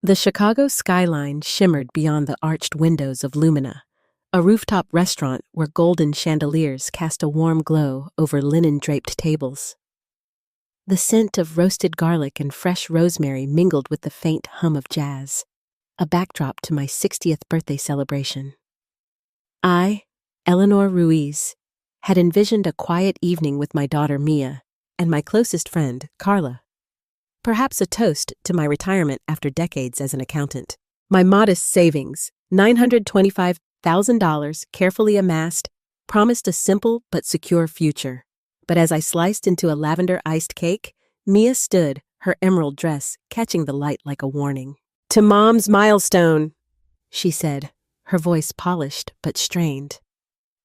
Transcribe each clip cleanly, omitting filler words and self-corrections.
The Chicago skyline shimmered beyond the arched windows of Lumina, a rooftop restaurant where golden chandeliers cast a warm glow over linen-draped tables. The scent of roasted garlic and fresh rosemary mingled with the faint hum of jazz, a backdrop to my 60th birthday celebration. I, Eleanor Ruiz, had envisioned a quiet evening with my daughter Mia and my closest friend, Carla. Perhaps a toast to my retirement after decades as an accountant. My modest savings, $925,000 carefully amassed, promised a simple but secure future. But as I sliced into a lavender iced cake, Mia stood, her emerald dress catching the light like a warning. "To Mom's milestone," she said, her voice polished but strained.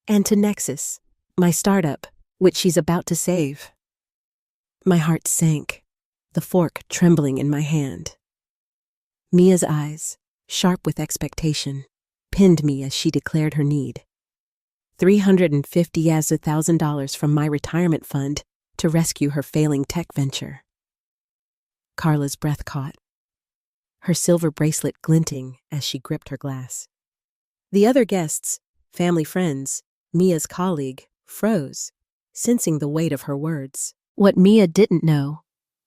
"And to Nexus, my startup, which she's about to save." My heart sank, the fork trembling in my hand. Mia's eyes, sharp with expectation, pinned me as she declared her need. $350,000 from my retirement fund to rescue her failing tech venture. Carla's breath caught, her silver bracelet glinting as she gripped her glass. The other guests, family friends, Mia's colleague, froze, sensing the weight of her words. What Mia didn't know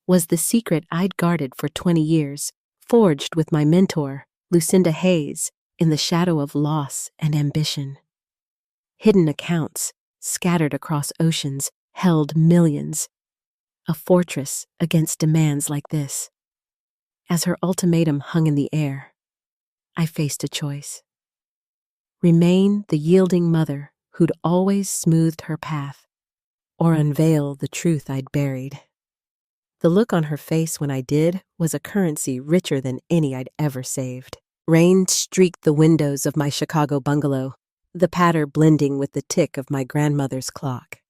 was the secret I'd guarded for 20 years, forged with my mentor, Lucinda Hayes, in the shadow of loss and ambition. Hidden accounts, scattered across oceans, held millions. A fortress against demands like this. As her ultimatum hung in the air, I faced a choice. Remain the yielding mother who'd always smoothed her path, or unveil the truth I'd buried. The look on her face when I did was a currency richer than any I'd ever saved. Rain streaked the windows of my Chicago bungalow, the patter blending with the tick of my grandmother's clock.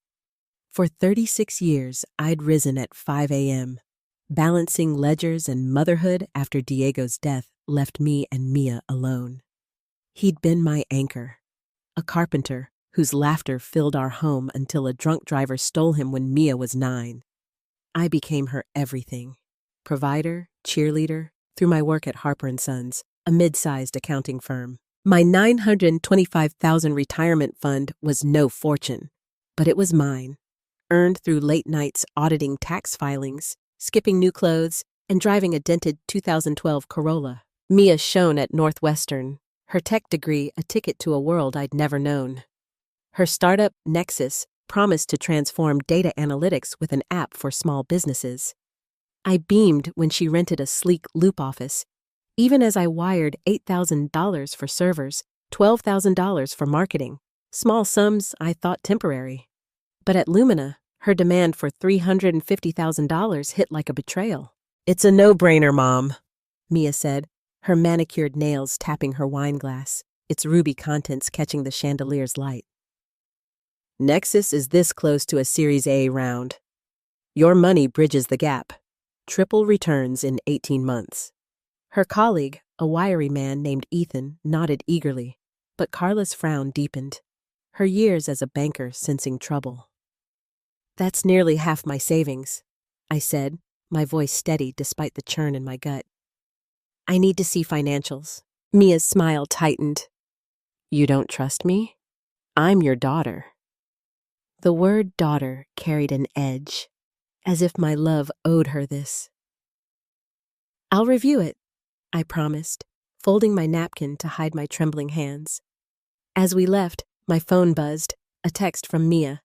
For 36 years, I'd risen at 5 a.m., balancing ledgers and motherhood after Diego's death left me and Mia alone. He'd been my anchor, a carpenter whose laughter filled our home until a drunk driver stole him when Mia was 9. I became her everything, provider, cheerleader, through my work at Harper & Sons, a mid-sized accounting firm. My $925,000 retirement fund was no fortune, but it was mine, earned through late nights auditing tax filings, skipping new clothes, and driving a dented 2012 Corolla. Mia shone at Northwestern, her tech degree a ticket to a world I'd never known. Her startup, Nexus, promised to transform data analytics with an app for small businesses. I beamed when she rented a sleek Loop office, even as I wired $8,000 for servers, $12,000 for marketing, small sums I thought temporary. But at Lumina, her demand for $350,000 hit like a betrayal. "It's a no-brainer, Mom," Mia said, her manicured nails tapping her wine glass, its ruby contents catching the chandelier's light. "Nexus is this close to a Series A round. Your money bridges the gap. Triple returns in 18 months. Her colleague, a wiry man named Ethan, nodded eagerly, but Carla's frown deepened, her years as a banker sensing trouble. "That's nearly half my savings," I said, my voice steady despite the churn in my gut. "I need to see financials." Mia's smile tightened. "You don't trust me? I'm your daughter." The word daughter carried an edge, as if my love owed her this. "I'll review it," I promised, folding my napkin to hide my trembling hands. As we left, my phone buzzed, a text from Mia.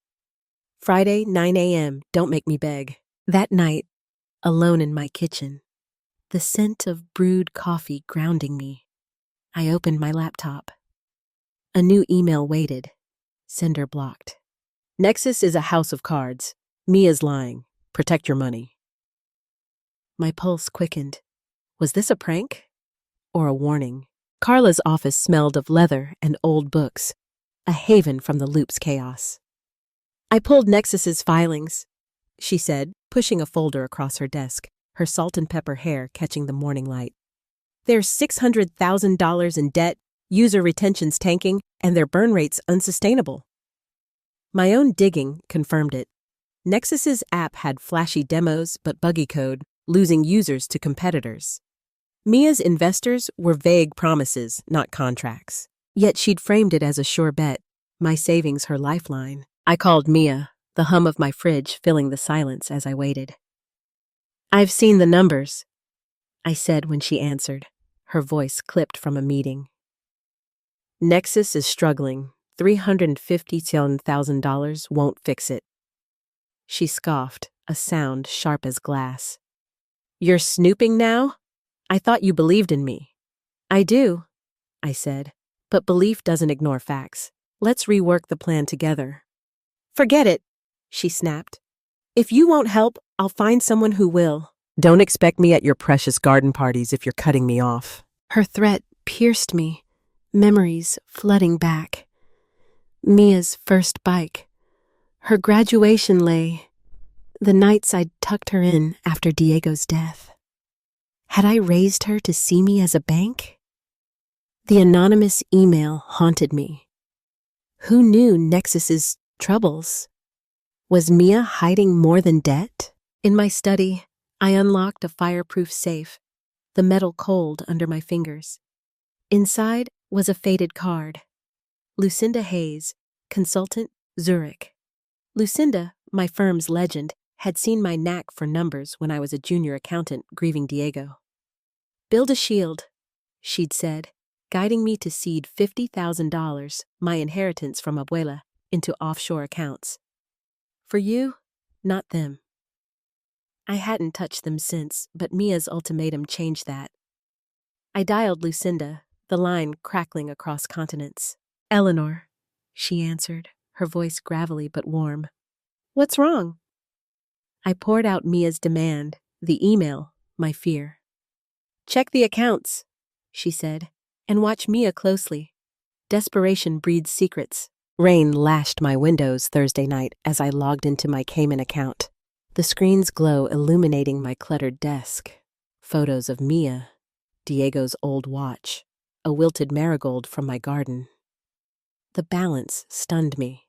"Friday, 9 a.m., don't make me beg." That night, alone in my kitchen, the scent of brewed coffee grounding me, I opened my laptop. A new email waited, sender blocked. "Nexus is a house of cards. Mia's lying. Protect your money." My pulse quickened. Was this a prank? Or a warning? Carla's office smelled of leather and old books, a haven from the Loop's chaos. "I pulled Nexus's filings," she said, pushing a folder across her desk, her salt and pepper hair catching the morning light. "There's $600,000 in debt, user retention's tanking, and their burn rate's unsustainable." My own digging confirmed it. Nexus's app had flashy demos but buggy code, losing users to competitors. Mia's investors were vague promises, not contracts. Yet she'd framed it as a sure bet, my savings her lifeline. I called Mia, the hum of my fridge filling the silence as I waited. "I've seen the numbers," I said when she answered, her voice clipped from a meeting. "Nexus is struggling. $350,000 won't fix it." She scoffed, a sound sharp as glass. "You're snooping now? I thought you believed in me." "I do," I said, "but belief doesn't ignore facts. Let's rework the plan together." "Forget it," she snapped. "If you won't help, I'll find someone who will." "Don't expect me at your precious garden parties if you're cutting me off." Her threat pierced me, memories flooding back. Mia's first bike. Her graduation lay. The nights I'd tucked her in after Diego's death. Had I raised her to see me as a bank? The anonymous email haunted me. Who knew Nexus's troubles? Was Mia hiding more than debt? In my study, I unlocked a fireproof safe, the metal cold under my fingers. Inside was a faded card. Lucinda Hayes, consultant, Zurich. Lucinda, my firm's legend, had seen my knack for numbers when I was a junior accountant grieving Diego. "Build a shield," she'd said, guiding me to seed $50,000, my inheritance from Abuela, into offshore accounts. "For you, not them." I hadn't touched them since, but Mia's ultimatum changed that. I dialed Lucinda, the line crackling across continents. "Eleanor," she answered, her voice gravelly but warm. "What's wrong?" I poured out Mia's demand, the email, my fear. "Check the accounts," she said, "and watch Mia closely. Desperation breeds secrets." Rain lashed my windows Thursday night as I logged into my Cayman account. The screen's glow illuminating my cluttered desk. Photos of Mia, Diego's old watch, a wilted marigold from my garden. The balance stunned me.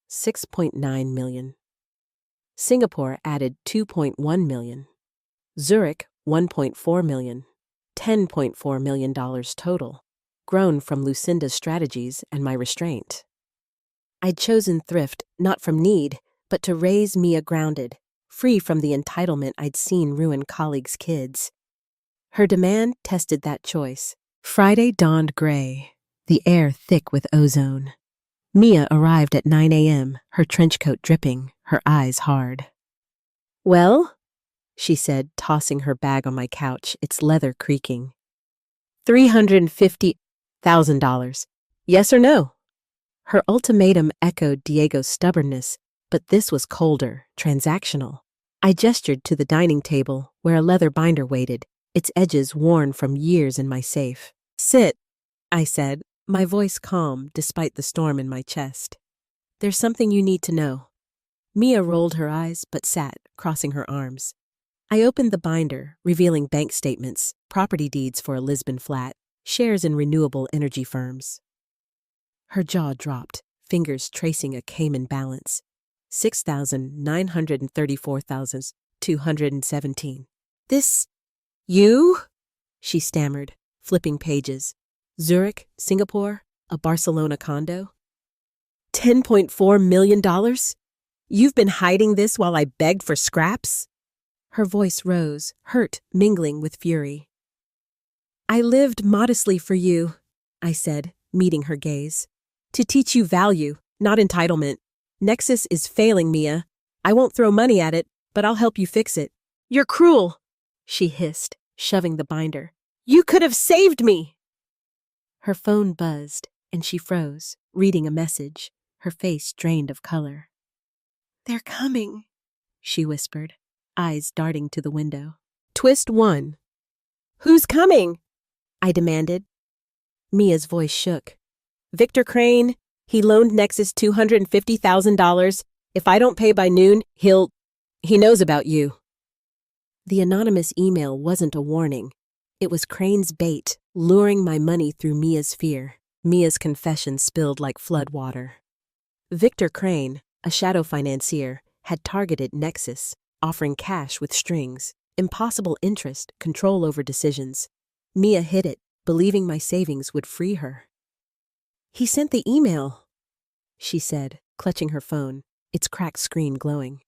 6.9 million. Singapore added 2.1 million. Zurich, 1.4 million. $10.4 million total, grown from Lucinda's strategies and my restraint. I'd chosen thrift not from need, but to raise Mia grounded, free from the entitlement I'd seen ruin colleagues' kids. Her demand tested that choice. Friday dawned gray, the air thick with ozone. Mia arrived at 9 a.m., her trench coat dripping, her eyes hard. "Well?" she said, tossing her bag on my couch, its leather creaking. $350,000. Yes or no? Her ultimatum echoed Diego's stubbornness, but this was colder, transactional. I gestured to the dining table, where a leather binder waited, its edges worn from years in my safe. "Sit," I said, my voice calm despite the storm in my chest. "There's something you need to know." Mia rolled her eyes but sat, crossing her arms. I opened the binder, revealing bank statements, property deeds for a Lisbon flat, shares in renewable energy firms. Her jaw dropped, fingers tracing a Cayman balance. 6,934,217. "This... you?" she stammered, flipping pages. "Zurich, Singapore, a Barcelona condo? $10.4 million? You've been hiding this while I begged for scraps?" Her voice rose, hurt mingling with fury. "I lived modestly for you," I said, meeting her gaze. "To teach you value, not entitlement. Nexus is failing, Mia. I won't throw money at it, but I'll help you fix it." "You're cruel," she hissed, shoving the binder. "You could have saved me." Her phone buzzed, and she froze, reading a message, her face drained of color. "They're coming," she whispered, eyes darting to the window. Twist 1. "Who's coming?" I demanded. Mia's voice shook. "Victor Crane. He loaned Nexus $250,000. If I don't pay by noon, he knows about you." The anonymous email wasn't a warning. It was Crane's bait, luring my money through Mia's fear. Mia's confession spilled like flood water. Victor Crane, a shadow financier, had targeted Nexus, offering cash with strings, impossible interest, control over decisions. Mia hid it, believing my savings would free her. "He sent the email," she said, clutching her phone, its cracked screen glowing.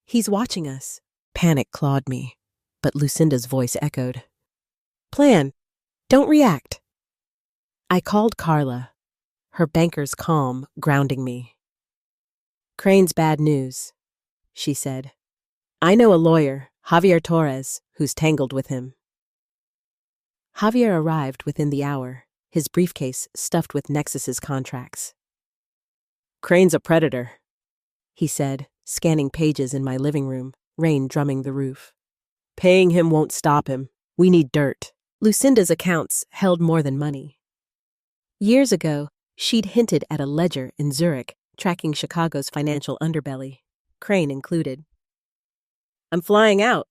"He's watching us." Panic clawed me, but Lucinda's voice echoed. "Plan. Don't react." I called Carla, her banker's calm grounding me. "Crane's bad news," she said. "I know a lawyer, Javier Torres, who's tangled with him." Javier arrived within the hour, his briefcase stuffed with Nexus's contracts. "Crane's a predator," he said, scanning pages in my living room, rain drumming the roof. "Paying him won't stop him. We need dirt." Lucinda's accounts held more than money. Years ago, she'd hinted at a ledger in Zurich tracking Chicago's financial underbelly, Crane included. "I'm flying out,"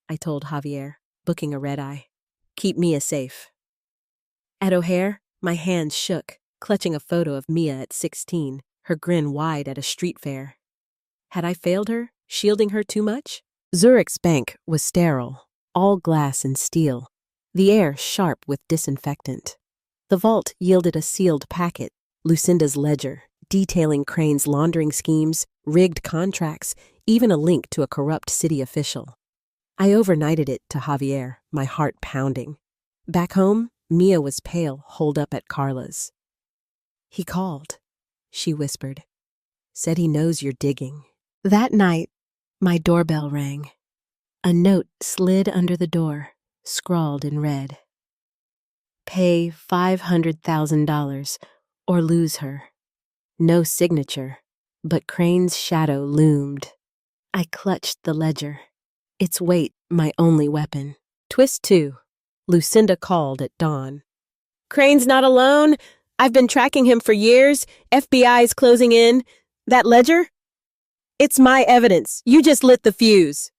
I told Javier, booking a red-eye. "Keep Mia safe." At O'Hare, my hands shook, clutching a photo of Mia at 16, her grin wide at a street fair. Had I failed her, shielding her too much? Zurich's bank was sterile, all glass and steel, the air sharp with disinfectant. The vault yielded a sealed packet, Lucinda's ledger, detailing Crane's laundering schemes, rigged contracts, even a link to a corrupt city official. I overnighted it to Javier, my heart pounding. Back home, Mia was pale, holed up at Carla's. "He called," she whispered. "Said he knows you're digging." That night, my doorbell rang. A note slid under the door, scrawled in red. "Pay $500,000 or lose her." No signature, but Crane's shadow loomed. I clutched the ledger, its weight my only weapon. Twist 2. Lucinda called at dawn. "Crane's not alone. I've been tracking him for years. FBI's closing in. That ledger? It's my evidence. You just lit the fuse."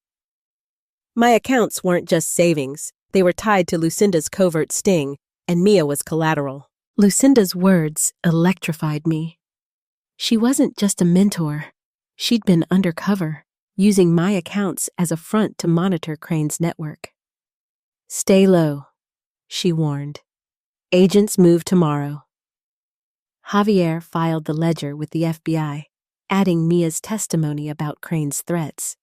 My accounts weren't just savings. They were tied to Lucinda's covert sting, and Mia was collateral. Lucinda's words electrified me. She wasn't just a mentor. She'd been undercover, using my accounts as a front to monitor Crane's network. "Stay low," she warned. "Agents move tomorrow." Javier filed the ledger with the FBI, adding Mia's testimony about Crane's threats.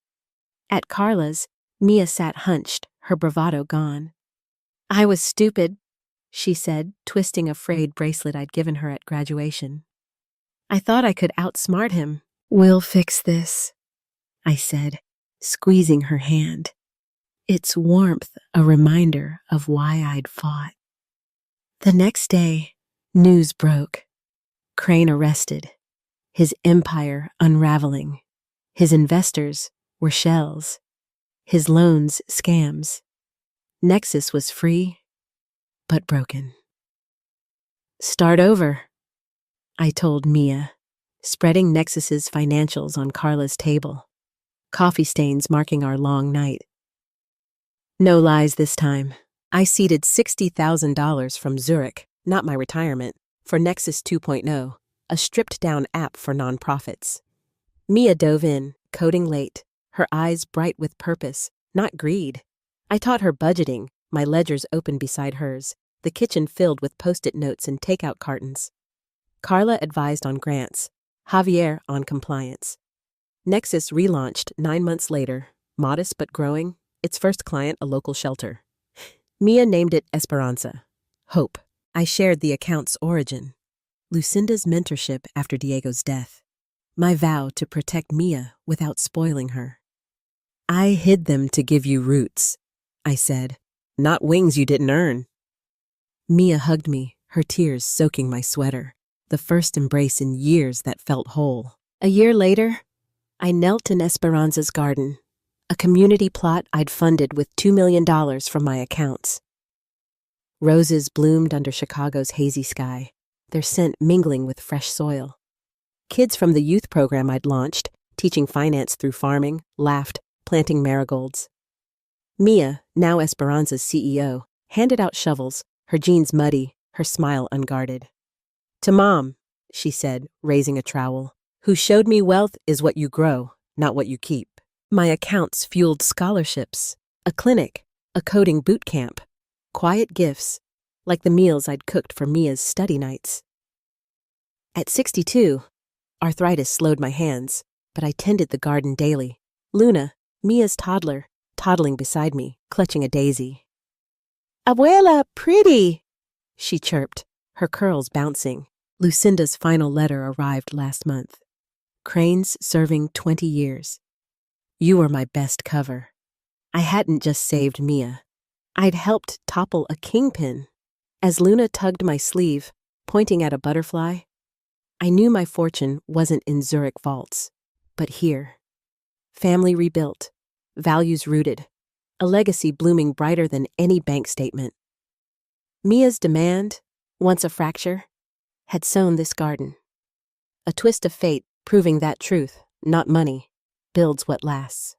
At Carla's, Mia sat hunched, her bravado gone. "I was stupid," she said, twisting a frayed bracelet I'd given her at graduation. "I thought I could outsmart him." "We'll fix this," I said, squeezing her hand, its warmth a reminder of why I'd fought. The next day, news broke. Crane arrested, his empire unraveling. His investors were shells, his loans scams. Nexus was free, but broken. "Start over," I told Mia, spreading Nexus's financials on Carla's table, coffee stains marking our long night. No lies this time. I seeded $60,000 from Zurich, not my retirement, for Nexus 2.0, a stripped-down app for nonprofits. Mia dove in, coding late, her eyes bright with purpose, not greed. I taught her budgeting, my ledgers open beside hers, the kitchen filled with Post-it notes and takeout cartons. Carla advised on grants, Javier on compliance. Nexus relaunched 9 months later, modest but growing, its first client a local shelter. Mia named it Esperanza, hope. I shared the account's origin, Lucinda's mentorship after Diego's death, my vow to protect Mia without spoiling her. "I hid them to give you roots," I said, "not wings you didn't earn." Mia hugged me, her tears soaking my sweater, the first embrace in years that felt whole. A year later, I knelt in Esperanza's garden, a community plot I'd funded with $2 million from my accounts. Roses bloomed under Chicago's hazy sky, their scent mingling with fresh soil. Kids from the youth program I'd launched, teaching finance through farming, laughed, planting marigolds. Mia, now Esperanza's CEO, handed out shovels, her jeans muddy, her smile unguarded. "To Mom," she said, raising a trowel, "who showed me wealth is what you grow, not what you keep." My accounts fueled scholarships, a clinic, a coding boot camp. quiet gifts, like the meals I'd cooked for Mia's study nights. At 62, arthritis slowed my hands, but I tended the garden daily. Luna, Mia's toddler, toddling beside me, clutching a daisy. "Abuela, pretty!" she chirped, her curls bouncing. Lucinda's final letter arrived last month. Cranes serving 20 years. You were my best cover. I hadn't just saved Mia. I'd helped topple a kingpin. As Luna tugged my sleeve, pointing at a butterfly, I knew my fortune wasn't in Zurich vaults, but here. Family rebuilt, values rooted, a legacy blooming brighter than any bank statement. Mia's demand, once a fracture, had sown this garden. A twist of fate proving that truth, not money, builds what lasts.